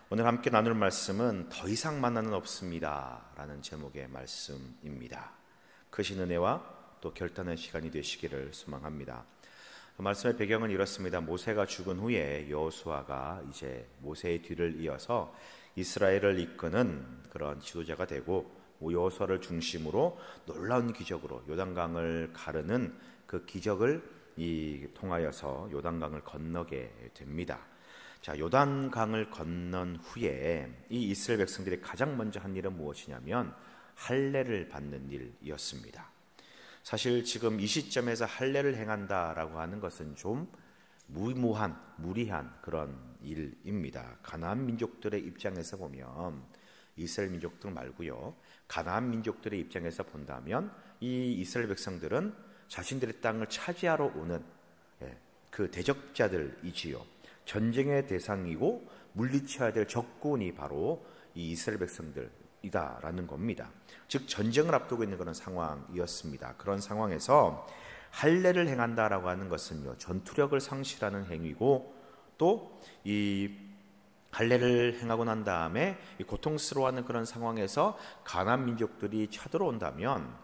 오늘 함께 나눌 말씀은 더 이상 만나는 없습니다 라는 제목의 말씀입니다. 크신 은혜와 또 결단의 시간이 되시기를 소망합니다. 말씀의 배경은 이렇습니다. 모세가 죽은 후에 여호수아가 이제 모세의 뒤를 이어서 이스라엘을 이끄는 그런 지도자가 되고, 여호수아를 중심으로 놀라운 기적으로 요단강을 가르는 그 기적을 통하여서 요단강을 건너게 됩니다. 자, 요단강을 건넌 후에 이 이스라엘 백성들이 가장 먼저 한 일은 무엇이냐면 할례를 받는 일이었습니다. 사실 지금 이 시점에서 할례를 행한다라고 하는 것은 좀 무리한 그런 일입니다. 가나안 민족들의 입장에서 보면, 이스라엘 민족들 말고요, 가나안 민족들의 입장에서 본다면 이 이스라엘 백성들은 자신들의 땅을 차지하러 오는 그 대적자들이지요. 전쟁의 대상이고 물리쳐야 될 적군이 바로 이 이스라엘 백성들이다라는 겁니다. 즉 전쟁을 앞두고 있는 그런 상황이었습니다. 그런 상황에서 할례를 행한다라고 하는 것은요, 전투력을 상실하는 행위고, 또 이 할례를 행하고 난 다음에 이 고통스러워하는 그런 상황에서 가나안 민족들이 쳐들어온다면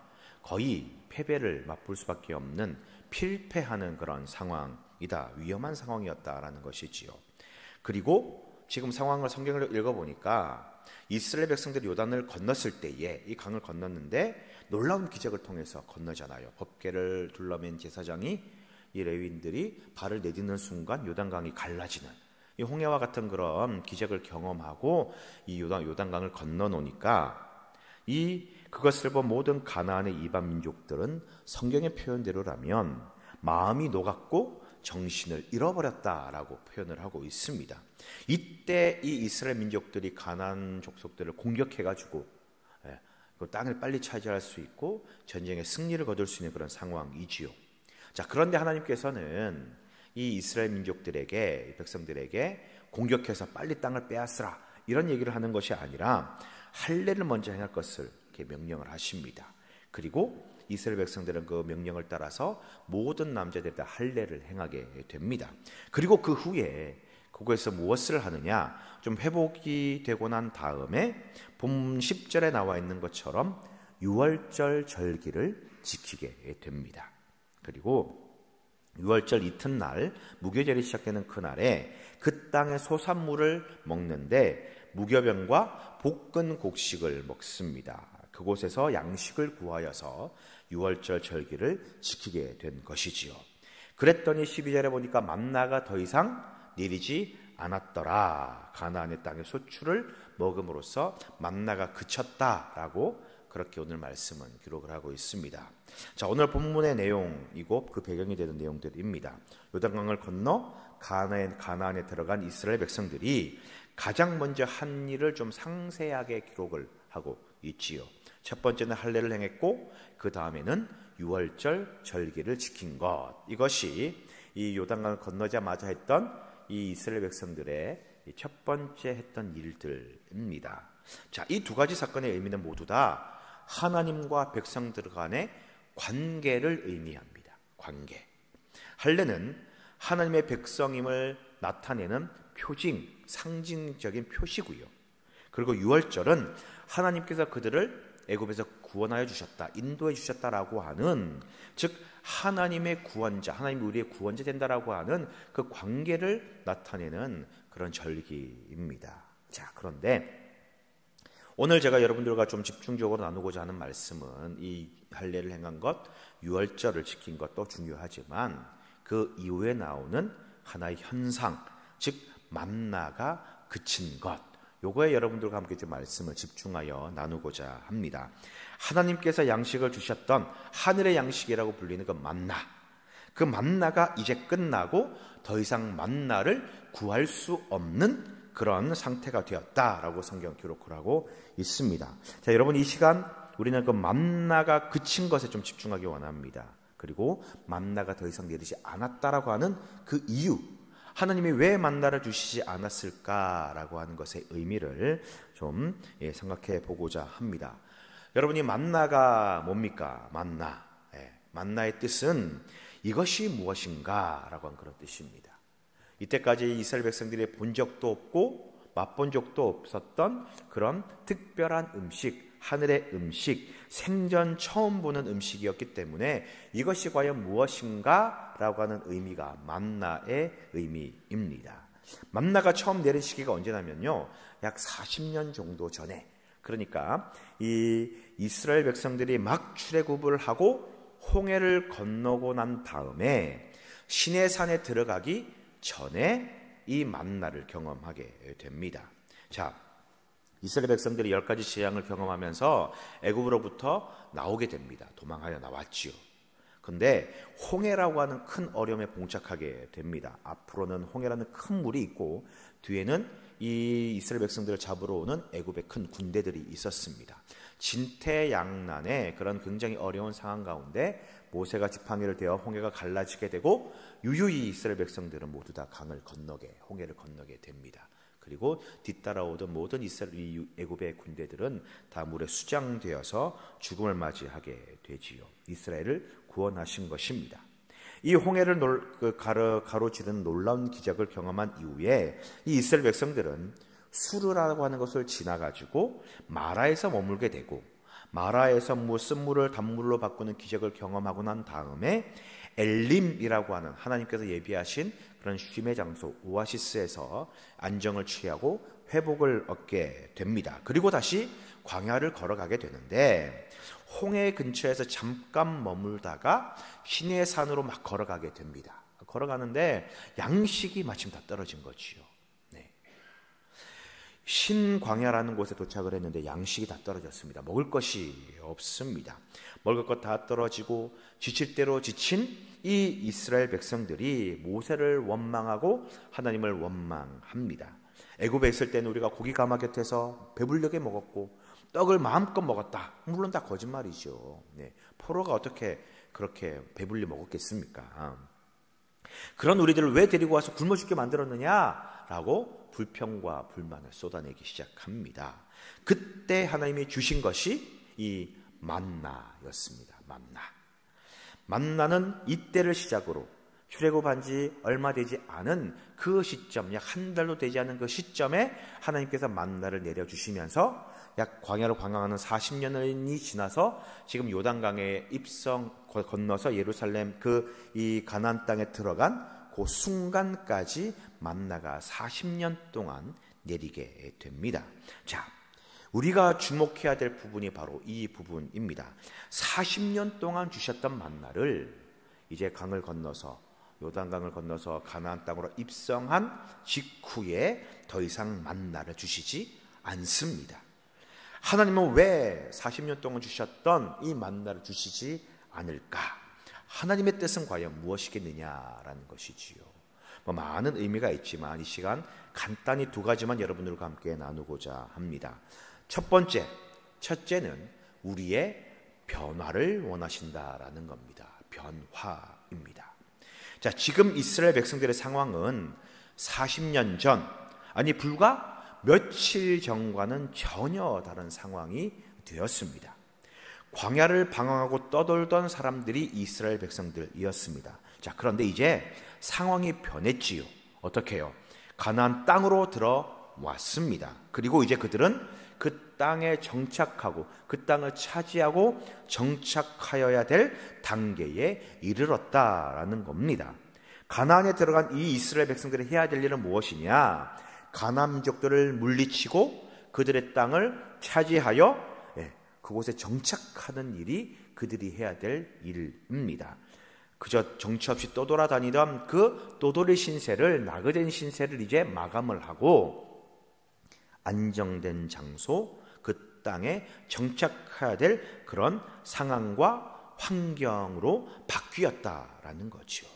거의 패배를 맛볼 수밖에 없는 필패하는 그런 상황이다, 위험한 상황이었다라는 것이지요. 그리고 지금 상황을 성경을 읽어보니까 이스라엘 백성들이 요단을 건넜을 때에, 이 강을 건넜는데 놀라운 기적을 통해서 건너잖아요. 법궤를 둘러맨 제사장이, 이 레위인들이 발을 내딛는 순간 요단강이 갈라지는, 이 홍해와 같은 그런 기적을 경험하고 이 요단강을 건너 놓으니까 그것을 본 모든 가나안의 이방 민족들은 성경의 표현대로라면 마음이 녹았고 정신을 잃어버렸다라고 표현을 하고 있습니다. 이때 이 이스라엘 민족들이 가나안 족속들을 공격해가지고 그 땅을 빨리 차지할 수 있고 전쟁에 승리를 거둘 수 있는 그런 상황이지요. 자, 그런데 하나님께서는 이 이스라엘 민족들에게, 이 백성들에게 공격해서 빨리 땅을 빼앗으라 이런 얘기를 하는 것이 아니라 할례를 먼저 행할 것을 이렇게 명령을 하십니다. 그리고 이스라엘 백성들은 그 명령을 따라서 모든 남자들이 다 할례를 행하게 됩니다. 그리고 그 후에 그곳에서 무엇을 하느냐, 좀 회복이 되고 난 다음에 본 10절에 나와 있는 것처럼 유월절 절기를 지키게 됩니다. 그리고 유월절 이튿날 무교절이 시작되는 그날에 그 땅의 소산물을 먹는데 무교병과 볶은 곡식을 먹습니다. 그곳에서 양식을 구하여서 유월절 절기를 지키게 된 것이지요. 그랬더니 12절에 보니까 만나가 더 이상 내리지 않았더라. 가나안의 땅의 소출을 먹음으로써 만나가 그쳤다라고 그렇게 오늘 말씀은 기록을 하고 있습니다. 자, 오늘 본문의 내용이고 그 배경이 되는 내용들입니다. 요단강을 건너 가나안에 들어간 이스라엘 백성들이 가장 먼저 한 일을 좀 상세하게 기록을 하고 있지요. 첫 번째는 할례를 행했고, 그 다음에는 유월절 절기를 지킨 것. 이것이 이 요단강을 건너자마자 했던 이 이스라엘 백성들의 첫 번째 했던 일들입니다. 자, 이 두 가지 사건의 의미는 모두 다 하나님과 백성들 간의 관계를 의미합니다. 관계. 할례는 하나님의 백성임을 나타내는 표징, 상징적인 표시고요. 그리고 유월절은 하나님께서 그들을 애굽에서 구원하여 주셨다, 인도해 주셨다라고 하는, 즉 하나님의 구원자, 하나님이 우리의 구원자 된다라고 하는 그 관계를 나타내는 그런 절기입니다. 자, 그런데 오늘 제가 여러분들과 좀 집중적으로 나누고자 하는 말씀은 이 할례를 행한 것, 유월절을 지킨 것도 중요하지만 그 이후에 나오는 하나의 현상, 즉 만나가 그친 것, 요거에 여러분들과 함께 좀 말씀을 집중하여 나누고자 합니다. 하나님께서 양식을 주셨던 하늘의 양식이라고 불리는 그 만나, 그 만나가 이제 끝나고 더 이상 만나를 구할 수 없는 그런 상태가 되었다라고 성경 기록을 하고 있습니다. 자, 여러분, 이 시간 우리는 그 만나가 그친 것에 좀 집중하기 원합니다. 그리고 만나가 더 이상 내리지 않았다라고 하는 그 이유, 하나님이 왜 만나를 주시지 않았을까라고 하는 것의 의미를 좀 생각해 보고자 합니다. 여러분이 만나가 뭡니까? 만나. 만나의 뜻은 이것이 무엇인가 라고 하는 그런 뜻입니다. 이때까지 이스라엘 백성들이 본 적도 없고 맛본 적도 없었던 그런 특별한 음식, 하늘의 음식, 생전 처음 보는 음식이었기 때문에 이것이 과연 무엇인가? 라고 하는 의미가 만나의 의미입니다. 만나가 처음 내린 시기가 언제냐면요, 약 40년 정도 전에, 그러니까 이 이스라엘 백성들이 막 출애굽을 하고 홍해를 건너고 난 다음에 시내산에 들어가기 전에 이 만나를 경험하게 됩니다. 자, 이스라엘 백성들이 10가지 재앙을 경험하면서 애굽으로부터 나오게 됩니다. 도망하여 나왔지요. 근데 홍해라고 하는 큰 어려움에 봉착하게 됩니다. 앞으로는 홍해라는 큰 물이 있고 뒤에는 이 이스라엘 백성들을 잡으러 오는 애굽의 큰 군대들이 있었습니다. 진퇴양난의 그런 굉장히 어려운 상황 가운데 모세가 지팡이를 대어 홍해가 갈라지게 되고 유유히 이스라엘 백성들은 모두 다 홍해를 건너게 됩니다. 그리고 뒤따라오던 모든 이스라엘 애굽의 군대들은 다 물에 수장되어서 죽음을 맞이하게 되지요. 이스라엘을 구원하신 것입니다. 이 홍해를 가로지르는 놀라운 기적을 경험한 이후에 이 이스라엘 백성들은 수르라고 하는 것을 지나가지고 마라에서 머물게 되고, 마라에서 쓴물을 단물로 바꾸는 기적을 경험하고 난 다음에 엘림이라고 하는 하나님께서 예비하신 그런 쉼의 장소 오아시스에서 안정을 취하고 회복을 얻게 됩니다. 그리고 다시 광야를 걸어가게 되는데, 홍해 근처에서 잠깐 머물다가 시내산으로 막 걸어가게 됩니다. 걸어가는데 양식이 마침 다 떨어진 거지요. 신광야라는 곳에 도착을 했는데 양식이 다 떨어졌습니다. 먹을 것이 없습니다. 먹을 것 다 떨어지고 지칠 대로 지친 이 이스라엘 백성들이 모세를 원망하고 하나님을 원망합니다. 애굽에 있을 때는 우리가 고기 가마 곁에서 배불르게 먹었고 떡을 마음껏 먹었다. 물론 다 거짓말이죠. 포로가 어떻게 그렇게 배불리 먹었겠습니까? 그런 우리들을 왜 데리고 와서 굶어 죽게 만들었느냐라고 불평과 불만을 쏟아내기 시작합니다. 그때 하나님이 주신 것이 이 만나였습니다. 만나는 이때를 시작으로 출애굽한 지 얼마 되지 않은 그 시점, 약 한 달도 되지 않은 그 시점에 하나님께서 만나를 내려주시면서 약 광야를 관광하는 40년이 지나서 지금 요단강에 건너서 예루살렘 이 가나안 땅에 들어간 그 순간까지 만나가 40년 동안 내리게 됩니다. 자, 우리가 주목해야 될 부분이 바로 이 부분입니다. 40년 동안 주셨던 만나를 이제 강을 건너서 요단강을 건너서 가나안 땅으로 입성한 직후에 더 이상 만나를 주시지 않습니다. 하나님은 왜 40년 동안 주셨던 이 만나를 주시지 않을까? 하나님의 뜻은 과연 무엇이겠느냐라는 것이지요. 많은 의미가 있지만 이 시간 간단히 두 가지만 여러분들과 함께 나누고자 합니다. 첫째는 우리의 변화를 원하신다라는 겁니다. 변화입니다. 자, 지금 이스라엘 백성들의 상황은 40년 전, 아니 불과 며칠 전과는 전혀 다른 상황이 되었습니다. 광야를 방황하고 떠돌던 사람들이 이스라엘 백성들이었습니다. 자, 그런데 이제 상황이 변했지요. 어떻게 해요? 가나안 땅으로 들어왔습니다. 그리고 이제 그들은 그 땅에 정착하고 그 땅을 차지하고 정착하여야 될 단계에 이르렀다라는 겁니다. 가나안에 들어간 이 이스라엘 백성들이 해야 될 일은 무엇이냐? 가나안 민족들을 물리치고 그들의 땅을 차지하여 그곳에 정착하는 일이 그들이 해야 될 일입니다. 그저 정처 없이 떠돌아다니던 그 떠돌이 신세를, 나그된 신세를 이제 마감을 하고 안정된 장소, 그 땅에 정착해야 될 그런 상황과 환경으로 바뀌었다라는 거죠.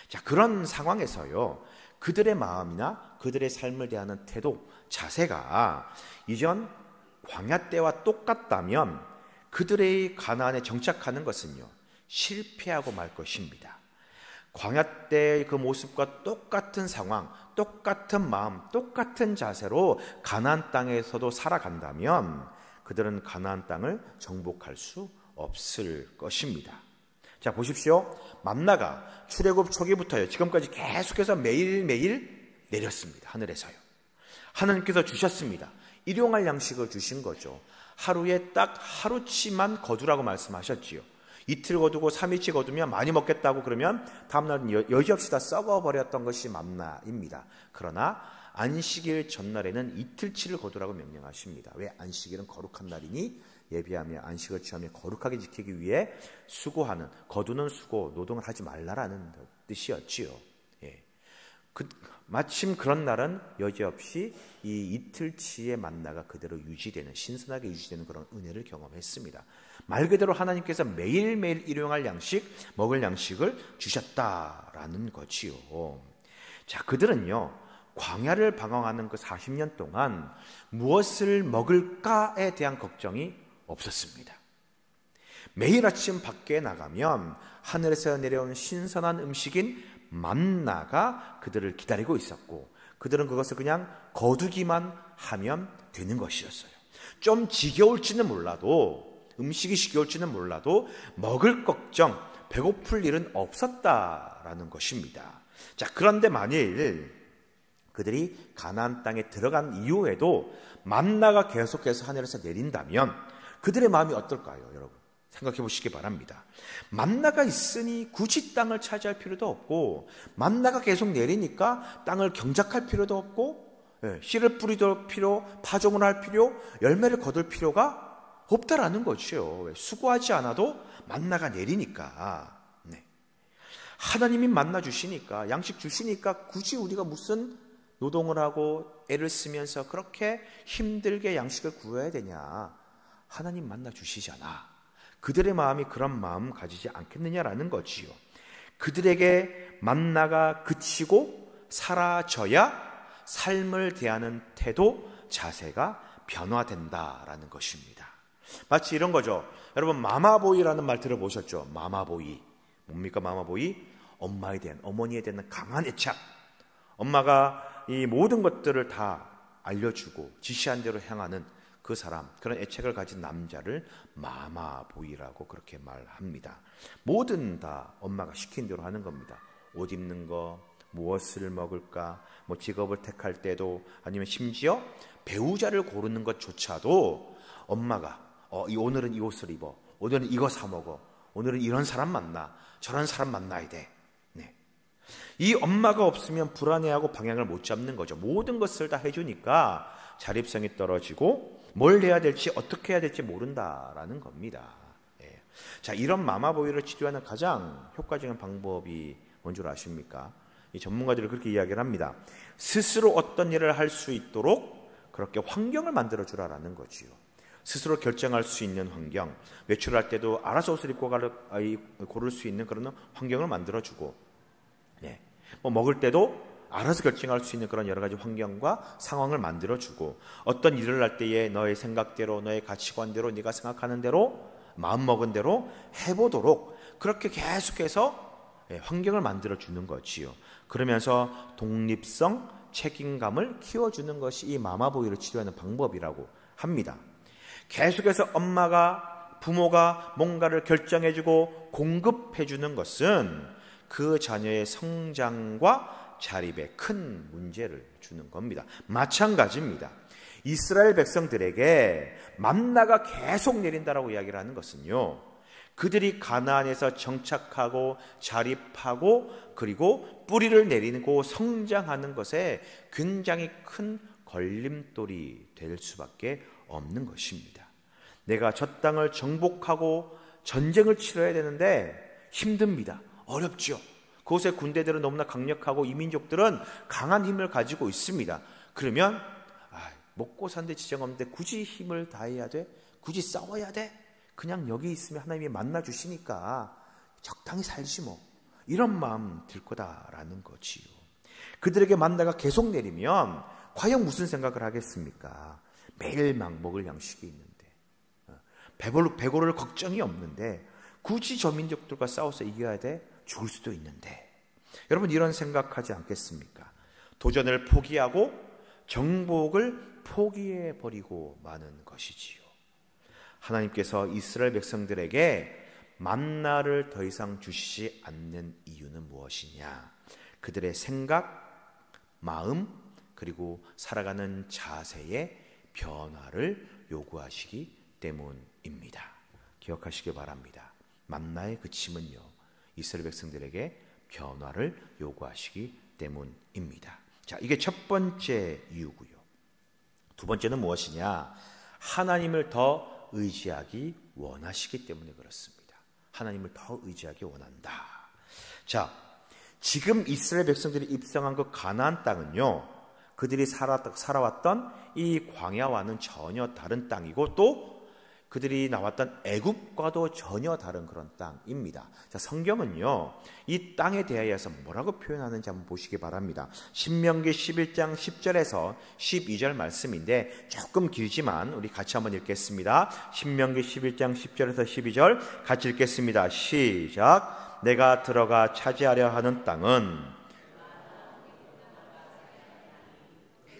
자, 그런 상황에서요, 그들의 마음이나 그들의 삶을 대하는 태도, 자세가 이전 광야 때와 똑같다면 그들의 가나안에 정착하는 것은요, 실패하고 말 것입니다. 광야 때의 그 모습과 똑같은 상황, 똑같은 마음, 똑같은 자세로 가나안 땅에서도 살아간다면 그들은 가나안 땅을 정복할 수 없을 것입니다. 자, 보십시오. 만나가 출애굽 초기부터요, 지금까지 계속해서 매일매일 내렸습니다. 하늘에서요. 하나님께서 주셨습니다. 일용할 양식을 주신 거죠. 하루에 딱 하루치만 거두라고 말씀하셨지요. 이틀 거두고 3일치 거두면 많이 먹겠다고 그러면 다음날은 여지없이 다 썩어버렸던 것이 만나입니다. 그러나 안식일 전날에는 이틀치를 거두라고 명령하십니다. 왜? 안식일은 거룩한 날이니 예비하며 안식을 취하며 거룩하게 지키기 위해 수고하는, 거두는 수고, 노동을 하지 말라라는 뜻이었지요. 예. 마침 그런 날은 여지없이 이 이틀치의 만나가 그대로 유지되는, 신선하게 유지되는 그런 은혜를 경험했습니다. 말 그대로 하나님께서 매일매일 일용할 양식, 먹을 양식을 주셨다라는 거지요. 자, 그들은요, 광야를 방황하는 그 40년 동안 무엇을 먹을까에 대한 걱정이 없었습니다. 매일 아침 밖에 나가면 하늘에서 내려온 신선한 음식인 만나가 그들을 기다리고 있었고, 그들은 그것을 그냥 거두기만 하면 되는 것이었어요. 좀 지겨울지는 몰라도, 음식이 지겨울지는 몰라도 먹을 걱정, 배고플 일은 없었다라는 것입니다. 자, 그런데 만일 그들이 가나안 땅에 들어간 이후에도 만나가 계속해서 하늘에서 내린다면 그들의 마음이 어떨까요, 여러분? 생각해 보시기 바랍니다. 만나가 있으니 굳이 땅을 차지할 필요도 없고, 만나가 계속 내리니까 땅을 경작할 필요도 없고, 씨를 뿌리도 필요, 파종을 할 필요, 열매를 거둘 필요가 없다라는 거죠. 수고하지 않아도 만나가 내리니까. 하나님이 만나 주시니까, 양식 주시니까 굳이 우리가 무슨 노동을 하고 애를 쓰면서 그렇게 힘들게 양식을 구해야 되냐. 하나님 만나 주시잖아. 그들의 마음이 그런 마음 가지지 않겠느냐라는 거지요. 그들에게 만나가 그치고 사라져야 삶을 대하는 태도, 자세가 변화된다라는 것입니다. 마치 이런 거죠. 여러분, 마마보이라는 말 들어보셨죠? 마마보이. 뭡니까 마마보이? 엄마에 대한, 어머니에 대한 강한 애착. 엄마가 이 모든 것들을 다 알려주고 지시한 대로 행하는 그 사람, 그런 애착을 가진 남자를 마마보이라고 그렇게 말합니다. 뭐든 다 엄마가 시킨 대로 하는 겁니다. 옷 입는 거, 무엇을 먹을까, 뭐 직업을 택할 때도, 아니면 심지어 배우자를 고르는 것조차도 엄마가 오늘은 이 옷을 입어, 오늘은 이거 사 먹어, 오늘은 이런 사람 만나, 저런 사람 만나야 돼. 이 엄마가 없으면 불안해하고 방향을 못 잡는 거죠. 모든 것을 다 해주니까 자립성이 떨어지고 뭘 해야 될지, 어떻게 해야 될지 모른다라는 겁니다. 자, 이런 마마보이를 치료하는 가장 효과적인 방법이 뭔 줄 아십니까? 이 전문가들이 그렇게 이야기를 합니다. 스스로 어떤 일을 할 수 있도록 그렇게 환경을 만들어 주라라는 거지요. 스스로 결정할 수 있는 환경, 외출할 때도 알아서 옷을 입고 고를 수 있는 그런 환경을 만들어 주고, 뭐 먹을 때도 알아서 결정할 수 있는 그런 여러 가지 환경과 상황을 만들어주고, 어떤 일을 할 때에 너의 생각대로, 너의 가치관대로, 네가 생각하는 대로, 마음먹은 대로 해보도록 그렇게 계속해서 환경을 만들어주는 거지요. 그러면서 독립성, 책임감을 키워주는 것이 이 마마보이를 치료하는 방법이라고 합니다. 계속해서 엄마가, 부모가 뭔가를 결정해주고 공급해주는 것은 그 자녀의 성장과 자립에 큰 문제를 주는 겁니다. 마찬가지입니다. 이스라엘 백성들에게 만나가 계속 내린다라고 이야기를 하는 것은요, 그들이 가나안에서 정착하고 자립하고 그리고 뿌리를 내리고 성장하는 것에 굉장히 큰 걸림돌이 될 수밖에 없는 것입니다. 내가 저 땅을 정복하고 전쟁을 치러야 되는데 힘듭니다. 어렵죠. 그곳의 군대들은 너무나 강력하고 이민족들은 강한 힘을 가지고 있습니다. 그러면 먹고 사는데 지장 없는데 굳이 힘을 다해야 돼? 굳이 싸워야 돼? 그냥 여기 있으면 하나님이 만나 주시니까 적당히 살지 뭐, 이런 마음 들 거다라는 거지요. 그들에게 만나가 계속 내리면 과연 무슨 생각을 하겠습니까? 매일 막 먹을 양식이 있는데, 배고를 걱정이 없는데 굳이 저 민족들과 싸워서 이겨야 돼? 죽을 수도 있는데. 여러분, 이런 생각하지 않겠습니까? 도전을 포기하고 정복을 포기해버리고 마는 것이지요. 하나님께서 이스라엘 백성들에게 만나를 더 이상 주시지 않는 이유는 무엇이냐? 그들의 생각, 마음, 그리고 살아가는 자세의 변화를 요구하시기 때문입니다. 기억하시기 바랍니다. 만나의 그침은요, 이스라엘 백성들에게 변화를 요구하시기 때문입니다. 자, 이게 첫 번째 이유고요. 두 번째는 무엇이냐? 하나님을 더 의지하기 원하시기 때문에 그렇습니다. 하나님을 더 의지하기 원한다. 자, 지금 이스라엘 백성들이 입성한 그 가나안 땅은요, 그들이 살아왔던 이 광야와는 전혀 다른 땅이고, 또 그들이 나왔던 애굽과도 전혀 다른 그런 땅입니다. 자, 성경은요, 이 땅에 대하여서 뭐라고 표현하는지 한번 보시기 바랍니다. 신명기 11장 10절에서 12절 말씀인데 조금 길지만 우리 같이 한번 읽겠습니다. 신명기 11장 10절에서 12절 같이 읽겠습니다. 시작. 내가 들어가 차지하려 하는 땅은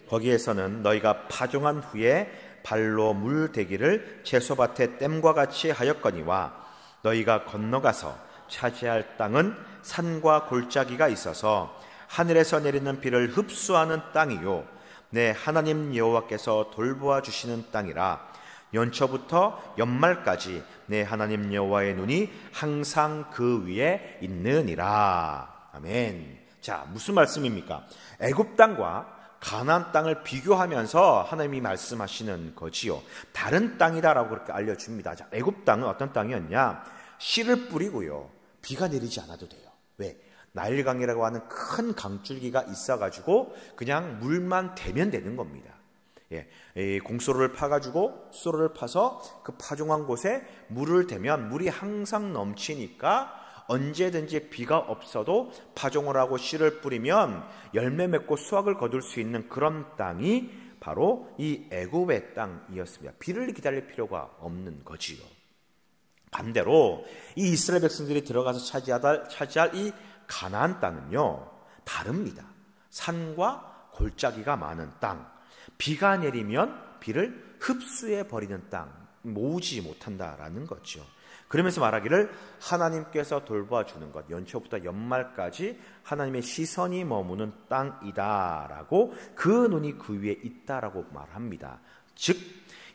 거기에서는 너희가 파종한 후에 발로 물대기를 채소밭에 댐과 같이 하였거니와 너희가 건너가서 차지할 땅은 산과 골짜기가 있어서 하늘에서 내리는 비를 흡수하는 땅이요 내 하나님 여호와께서 돌보아 주시는 땅이라. 연초부터 연말까지 내 하나님 여호와의 눈이 항상 그 위에 있느니라. 아멘. 자, 무슨 말씀입니까? 애굽 땅과 가나안 땅을 비교하면서 하나님이 말씀하시는 거지요. 다른 땅이다라고 그렇게 알려줍니다. 자, 애굽 땅은 어떤 땅이었냐? 씨를 뿌리고요, 비가 내리지 않아도 돼요. 왜? 나일강이라고 하는 큰 강줄기가 있어가지고 그냥 물만 대면 되는 겁니다. 예, 공소로를 파가지고 수로를 파서 그 파종한 곳에 물을 대면 물이 항상 넘치니까 언제든지 비가 없어도 파종을 하고 씨를 뿌리면 열매 맺고 수확을 거둘 수 있는 그런 땅이 바로 이 애굽의 땅이었습니다. 비를 기다릴 필요가 없는 거지요. 반대로 이 이스라엘 백성들이 들어가서 차지할 이 가나안 땅은요, 다릅니다. 산과 골짜기가 많은 땅, 비가 내리면 비를 흡수해 버리는 땅, 모으지 못한다라는 거죠. 그러면서 말하기를 하나님께서 돌봐 주는 것, 연초부터 연말까지 하나님의 시선이 머무는 땅이다라고, 그 눈이 그 위에 있다라고 말합니다. 즉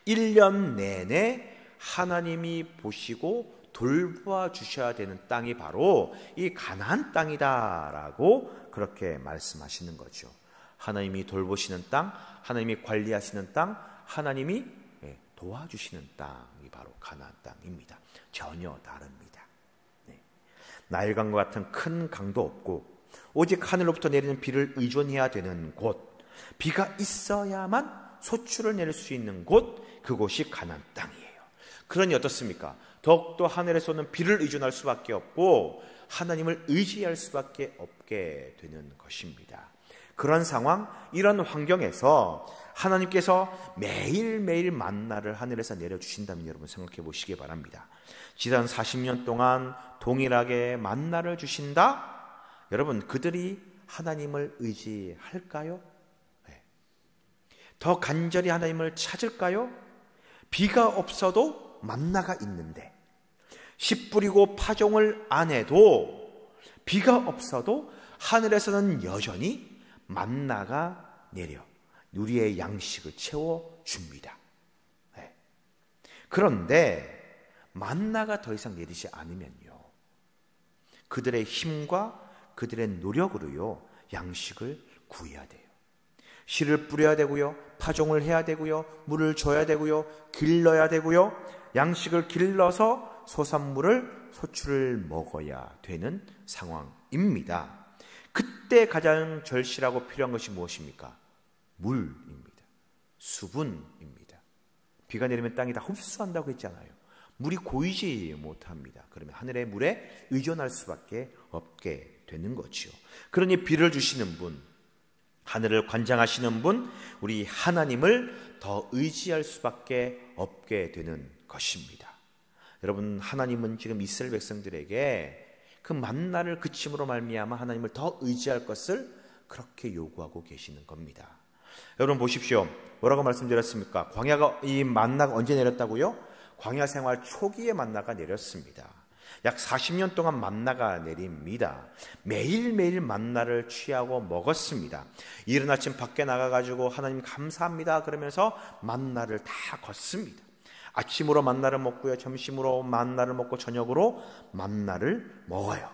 1년 내내 하나님이 보시고 돌봐 주셔야 되는 땅이 바로 이 가나안 땅이다라고 그렇게 말씀하시는 거죠. 하나님이 돌보시는 땅, 하나님이 관리하시는 땅, 하나님이 도와주시는 땅이 바로 가나안 땅입니다. 전혀 다릅니다. 네. 나일강과 같은 큰 강도 없고 오직 하늘로부터 내리는 비를 의존해야 되는 곳, 비가 있어야만 소출을 내릴 수 있는 곳, 그곳이 가나안 땅이에요. 그러니 어떻습니까? 더욱더 하늘에서 오는 비를 의존할 수밖에 없고 하나님을 의지할 수밖에 없게 되는 것입니다. 그런 상황, 이런 환경에서 하나님께서 매일매일 만나를 하늘에서 내려주신다면 여러분 생각해 보시기 바랍니다. 지난 40년 동안 동일하게 만나를 주신다? 여러분, 그들이 하나님을 의지할까요? 네. 더 간절히 하나님을 찾을까요? 비가 없어도 만나가 있는데, 씨 뿌리고 파종을 안 해도 비가 없어도 하늘에서는 여전히 만나가 내려 우리의 양식을 채워줍니다. 네. 그런데 만나가 더 이상 내리지 않으면요, 그들의 힘과 그들의 노력으로요 양식을 구해야 돼요. 씨를 뿌려야 되고요, 파종을 해야 되고요, 물을 줘야 되고요, 길러야 되고요, 양식을 길러서 소산물을 소출을 먹어야 되는 상황입니다. 그때 가장 절실하고 필요한 것이 무엇입니까? 물입니다. 수분입니다. 비가 내리면 땅이 다 흡수한다고 했잖아요. 물이 고이지 못합니다. 그러면 하늘의 물에 의존할 수밖에 없게 되는 거지요. 그러니 비를 주시는 분, 하늘을 관장하시는 분, 우리 하나님을 더 의지할 수밖에 없게 되는 것입니다. 여러분, 하나님은 지금 이스라엘 백성들에게 그 만나를 그침으로 말미암아 하나님을 더 의지할 것을 그렇게 요구하고 계시는 겁니다. 여러분 보십시오. 뭐라고 말씀드렸습니까? 광야가, 이 만나가 언제 내렸다고요? 광야 생활 초기에 만나가 내렸습니다. 약 40년 동안 만나가 내립니다. 매일매일 만나를 취하고 먹었습니다. 이른 아침 밖에 나가가지고 하나님 감사합니다 그러면서 만나를 다 걷습니다. 아침으로 만나를 먹고요, 점심으로 만나를 먹고 저녁으로 만나를 먹어요.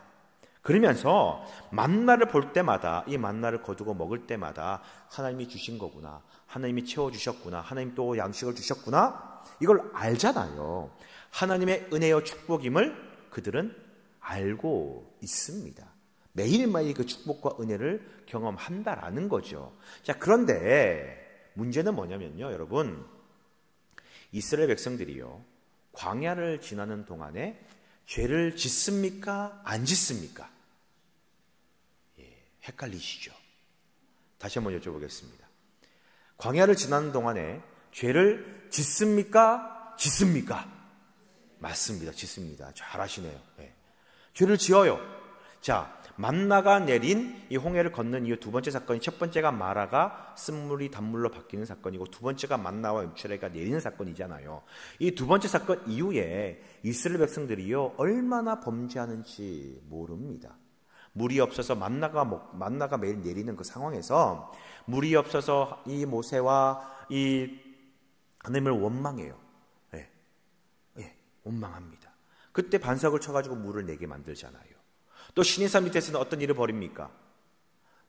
그러면서 만나를 볼 때마다, 이 만나를 거두고 먹을 때마다 하나님이 주신 거구나, 하나님이 채워주셨구나, 하나님 또 양식을 주셨구나, 이걸 알잖아요. 하나님의 은혜와 축복임을 그들은 알고 있습니다. 매일매일 그 축복과 은혜를 경험한다라는 거죠. 자, 그런데 문제는 뭐냐면요, 여러분, 이스라엘 백성들이요, 광야를 지나는 동안에 죄를 짓습니까? 안 짓습니까? 헷갈리시죠? 다시 한번 여쭤보겠습니다. 광야를 지나는 동안에 죄를 짓습니까? 짓습니까? 맞습니다. 짓습니다. 잘하시네요. 네. 죄를 지어요. 자, 만나가 내린 이 홍해를 건넌 이후 두 번째 사건이, 첫 번째가 마라가 쓴물이 단물로 바뀌는 사건이고, 두 번째가 만나와 육출애가 내리는 사건이잖아요. 이 두 번째 사건 이후에 이스라엘 백성들이요, 얼마나 범죄하는지 모릅니다. 물이 없어서 만나가 매일 내리는 그 상황에서 물이 없어서 이 모세와 이 하나님을 원망해요. 원망합니다. 그때 반석을 쳐가지고 물을 내게 만들잖아요. 또 시내산 밑에서는 어떤 일을 벌입니까?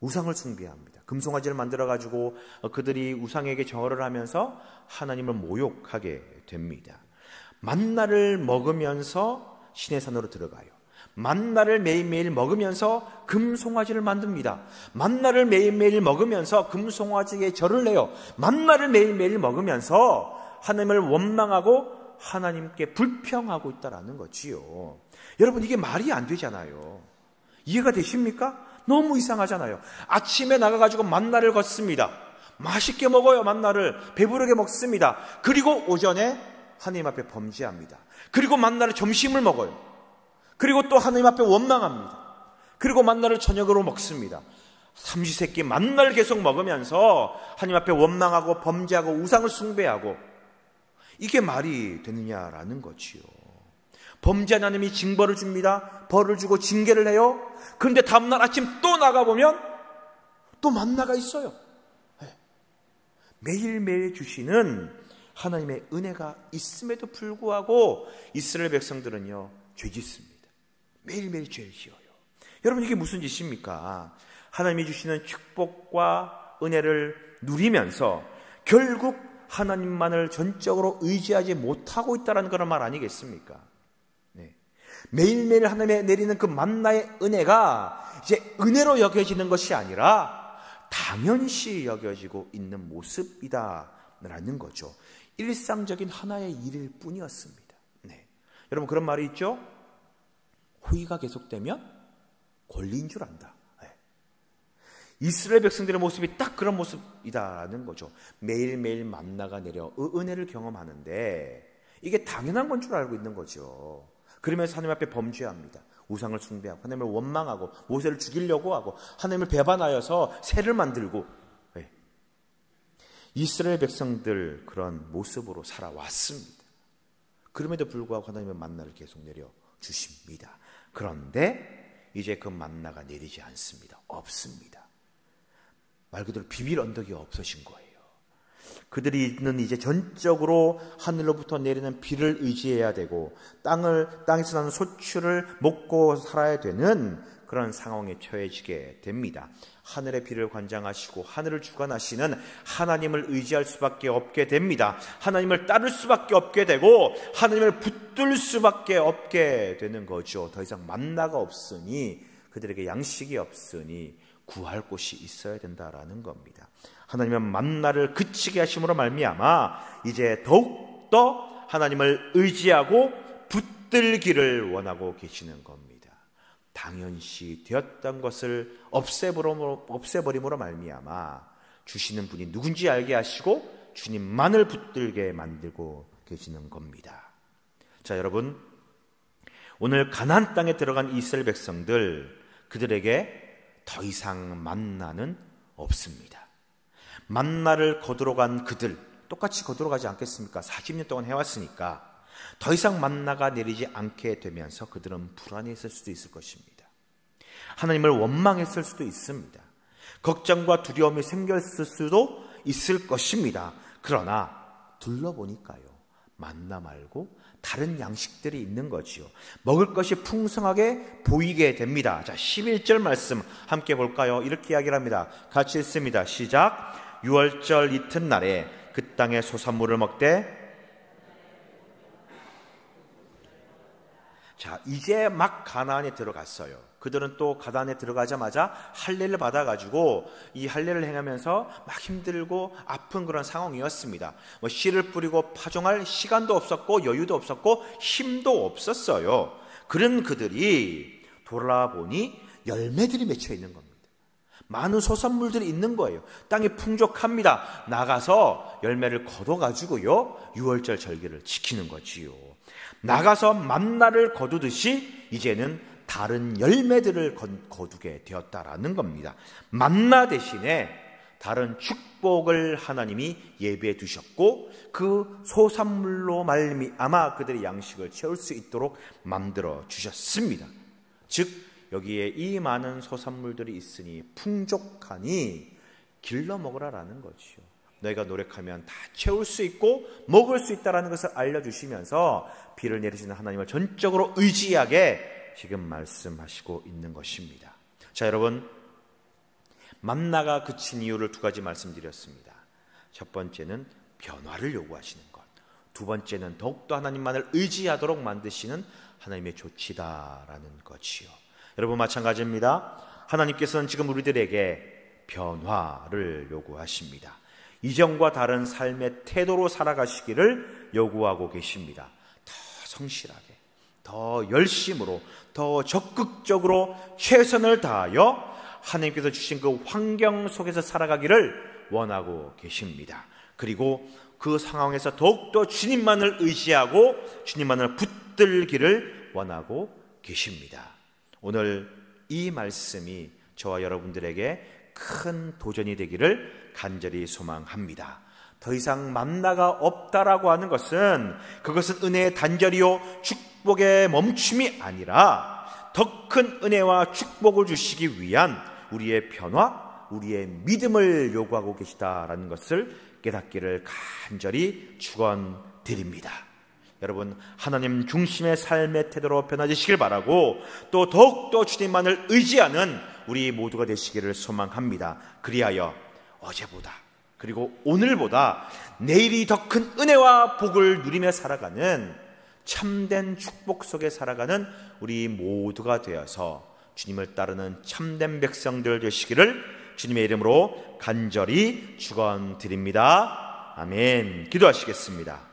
우상을 숭배합니다. 금송아지를 만들어가지고 그들이 우상에게 절을 하면서 하나님을 모욕하게 됩니다. 만나를 먹으면서 시내산으로 들어가요. 만나를 매일매일 먹으면서 금송아지를 만듭니다. 만나를 매일매일 먹으면서 금송아지에 절을 해요. 만나를 매일매일 먹으면서 하나님을 원망하고 하나님께 불평하고 있다라는 거지요. 여러분, 이게 말이 안 되잖아요. 이해가 되십니까? 너무 이상하잖아요. 아침에 나가가지고 만나를 걷습니다. 맛있게 먹어요. 만나를 배부르게 먹습니다. 그리고 오전에 하나님 앞에 범죄합니다. 그리고 만나를 점심을 먹어요. 그리고 또 하나님 앞에 원망합니다. 그리고 만나를 저녁으로 먹습니다. 삼시세끼 만나를 계속 먹으면서 하나님 앞에 원망하고 범죄하고 우상을 숭배하고, 이게 말이 되느냐라는 거지요. 범죄한 하나님이 징벌을 줍니다. 벌을 주고 징계를 해요. 그런데 다음날 아침 또 나가보면 또 만나가 있어요. 매일매일 주시는 하나님의 은혜가 있음에도 불구하고 이스라엘 백성들은요, 죄 짓습니다. 매일매일 죄를 지어요. 여러분, 이게 무슨 짓입니까? 하나님이 주시는 축복과 은혜를 누리면서 결국 하나님만을 전적으로 의지하지 못하고 있다는 그런 말 아니겠습니까? 네. 매일매일 하나님의 내리는 그 만나의 은혜가 이제 은혜로 여겨지는 것이 아니라 당연시 여겨지고 있는 모습이다라는 거죠. 일상적인 하나의 일일 뿐이었습니다. 네. 여러분, 그런 말이 있죠? 호의가 계속되면 권리인 줄 안다. 이스라엘 백성들의 모습이 딱 그런 모습이다라는 거죠. 매일매일 만나가 내려 은혜를 경험하는데 이게 당연한 건 줄 알고 있는 거죠. 그러면서 하나님 앞에 범죄합니다. 우상을 숭배하고 하나님을 원망하고 모세를 죽이려고 하고 하나님을 배반하여서 새를 만들고, 이스라엘 백성들 그런 모습으로 살아왔습니다. 그럼에도 불구하고 하나님의 만나를 계속 내려주십니다. 그런데 이제 그 만나가 내리지 않습니다. 없습니다. 말 그대로 비빌 언덕이 없어진 거예요. 그들이는 이제 전적으로 하늘로부터 내리는 비를 의지해야 되고 땅에서 나는 소출을 먹고 살아야 되는 그런 상황에 처해지게 됩니다. 하늘의 비를 관장하시고 하늘을 주관하시는 하나님을 의지할 수밖에 없게 됩니다. 하나님을 따를 수밖에 없게 되고 하나님을 붙들 수밖에 없게 되는 거죠. 더 이상 만나가 없으니, 그들에게 양식이 없으니 구할 곳이 있어야 된다라는 겁니다. 하나님은 만나를 그치게 하심으로 말미암아 이제 더욱더 하나님을 의지하고 붙들기를 원하고 계시는 겁니다. 당연시 되었던 것을 없애버림으로 말미암아 주시는 분이 누군지 알게 하시고 주님만을 붙들게 만들고 계시는 겁니다. 자, 여러분, 오늘 가나안 땅에 들어간 이스라엘 백성들, 그들에게 더 이상 만나는 없습니다. 만나를 거두러 간 그들, 똑같이 거두러 가지 않겠습니까? 40년 동안 해왔으니까. 더 이상 만나가 내리지 않게 되면서 그들은 불안해했을 수도 있을 것입니다. 하나님을 원망했을 수도 있습니다. 걱정과 두려움이 생겼을 수도 있을 것입니다. 그러나 둘러보니까요, 만나 말고 다른 양식들이 있는 거지요. 먹을 것이 풍성하게 보이게 됩니다. 자, 11절 말씀 함께 볼까요? 이렇게 이야기를 합니다. 같이 읽습니다. 시작. 유월절 이튿날에 그 땅의 소산물을 먹되. 자, 이제 막 가나안에 들어갔어요. 그들은 또 가나안에 들어가자마자 할례를 받아가지고 이 할례를 행하면서 막 힘들고 아픈 그런 상황이었습니다. 씨를 뿌리고 파종할 시간도 없었고 여유도 없었고 힘도 없었어요. 그런 그들이 돌아보니 열매들이 맺혀 있는 겁니다. 많은 소산물들이 있는 거예요. 땅이 풍족합니다. 나가서 열매를 거둬가지고요, 유월절 절기를 지키는 거지요. 나가서 만나를 거두듯이 이제는 다른 열매들을 거두게 되었다라는 겁니다. 만나 대신에 다른 축복을 하나님이 예비해 두셨고 그 소산물로 말미암아 그들의 양식을 채울 수 있도록 만들어 주셨습니다. 즉 여기에 이 많은 소산물들이 있으니 풍족하니 길러 먹으라라는 거지요. 너희가 노력하면 다 채울 수 있고 먹을 수 있다라는 것을 알려주시면서 비를 내리시는 하나님을 전적으로 의지하게 지금 말씀하시고 있는 것입니다. 자, 여러분, 만나가 그친 이유를 두 가지 말씀드렸습니다. 첫 번째는 변화를 요구하시는 것, 두 번째는 더욱더 하나님만을 의지하도록 만드시는 하나님의 조치다라는 것이요. 여러분, 마찬가지입니다. 하나님께서는 지금 우리들에게 변화를 요구하십니다. 이전과 다른 삶의 태도로 살아가시기를 요구하고 계십니다. 더 성실하게, 더 열심으로, 더 적극적으로 최선을 다하여 하나님께서 주신 그 환경 속에서 살아가기를 원하고 계십니다. 그리고 그 상황에서 더욱더 주님만을 의지하고 주님만을 붙들기를 원하고 계십니다. 오늘 이 말씀이 저와 여러분들에게 큰 도전이 되기를 간절히 소망합니다. 더 이상 만나가 없다라고 하는 것은 그것은 은혜의 단절이요 축복의 멈춤이 아니라 더 큰 은혜와 축복을 주시기 위한 우리의 변화, 우리의 믿음을 요구하고 계시다라는 것을 깨닫기를 간절히 축원드립니다. 여러분, 하나님 중심의 삶의 태도로 변화되시길 바라고 또 더욱더 주님만을 의지하는 우리 모두가 되시기를 소망합니다. 그리하여 어제보다 그리고 오늘보다 내일이 더 큰 은혜와 복을 누리며 살아가는 참된 축복 속에 살아가는 우리 모두가 되어서 주님을 따르는 참된 백성들 되시기를 주님의 이름으로 간절히 축원드립니다. 아멘. 기도하시겠습니다.